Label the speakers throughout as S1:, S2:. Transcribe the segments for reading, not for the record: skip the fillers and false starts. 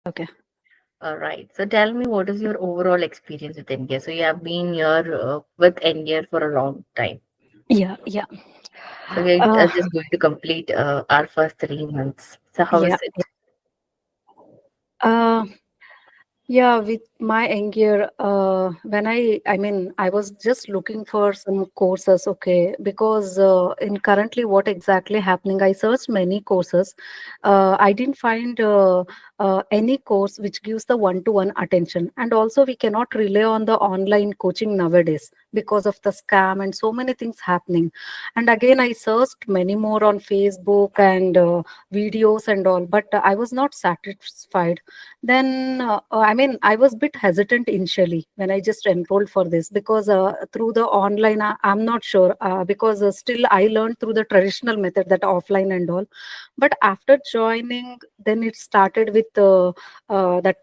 S1: Okay.
S2: All right. So tell me, what is your overall experience with NGR? So you have been here with NGR for a long time.
S1: Yeah, yeah.
S2: So we
S1: Uh,
S2: are just going to complete our first 3 months. So how
S1: yeah.
S2: is it?
S1: Uh, Yeah, with my Angular, I mean, I was just looking for some courses, okay, because in currently what exactly happening, I searched many courses. I didn't find any course which gives the one-to-one attention. And also we cannot rely on the online coaching nowadays because of the scam and so many things happening. And again, I searched many more on Facebook and videos and all, but I was not satisfied. Then I mean, I was a bit hesitant initially when I just enrolled for this because through the online I'm not sure because still I learned through the traditional method, that offline and all. But after joining, then it started with the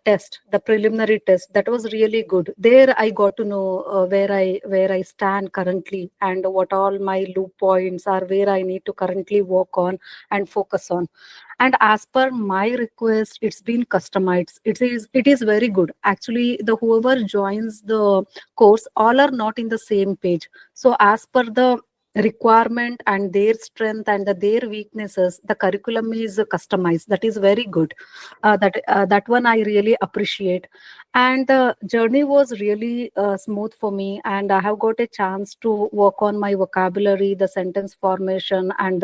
S1: test, the preliminary test. That was really good. There I got to know where I stand currently and what all my loop points are, where I need to currently work on and focus on. And as per my request, it's been customized. It is very good actually. The whoever joins the course, all are not in the same page. So as per the requirement and their strength and their weaknesses, the curriculum is customized. That is very good. That one I really appreciate. And the journey was really smooth for me, and I have got a chance to work on my vocabulary, the sentence formation, and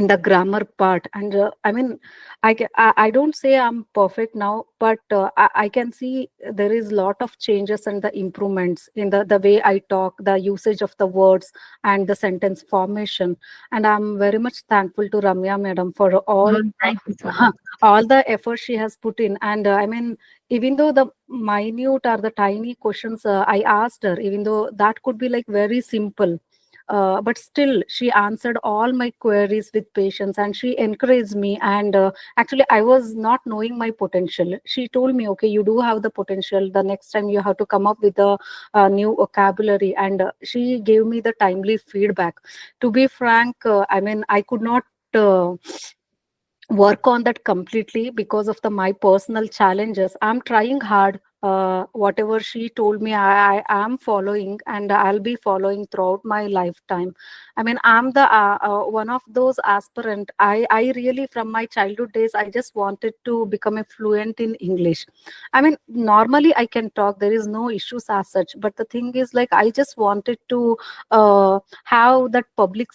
S1: the grammar part. And I mean, I don't say I'm perfect now, but I can see there is lot of changes and the improvements in the way I talk, the usage of the words, and the sentence formation. And I'm very much thankful to Ramya madam for all
S2: Thank you so much.
S1: all the effort she has put in. And I mean, even though the minute or the tiny questions I asked her, even though that could be like very simple, but still she answered all my queries with patience, and she encouraged me. And actually I was not knowing my potential. She told me, okay, you do have the potential, the next time you have to come up with a new vocabulary. And she gave me the timely feedback. To be frank, I mean, I could not uh, work on that completely because of the my personal challenges. I'm trying hard. Whatever she told me, I am following, and I'll be following throughout my lifetime. I mean, I'm the one of those aspirant. I really, from my childhood days, I just wanted to become a fluent in English. I mean, normally I can talk, there is no issues as such, but the thing is, like, I just wanted to have that public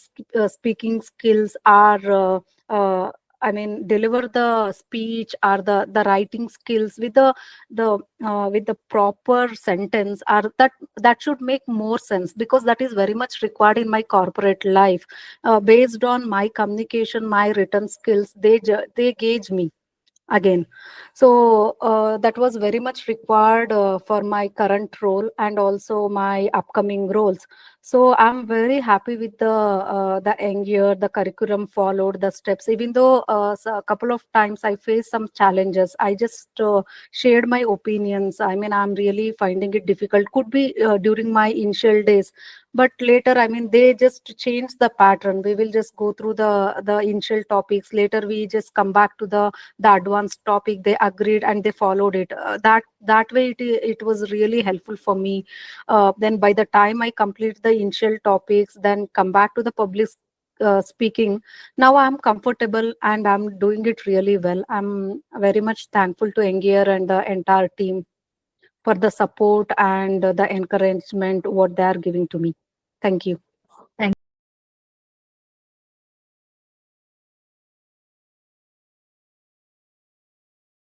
S1: speaking skills are I mean, deliver the speech or the writing skills with the proper sentence, or that should make more sense, because that is very much required in my corporate life. Based on my communication, my written skills, they gauge me again. So that was very much required for my current role and also my upcoming roles. So I'm very happy with the young year, the curriculum followed, the steps. Even though a couple of times I faced some challenges, I just shared my opinions. I mean, I'm really finding it difficult. Could be during my initial days, but later, I mean, they just change the pattern. We will just go through the initial topics. Later we just come back to the advanced topic. They agreed and they followed it. That way it was really helpful for me. Then by the time I complete the initial topics, then come back to the public speaking, now I'm comfortable and I'm doing it really well. I'm very much thankful to Engier and the entire team for the support and the encouragement what they are giving to me. Thank you.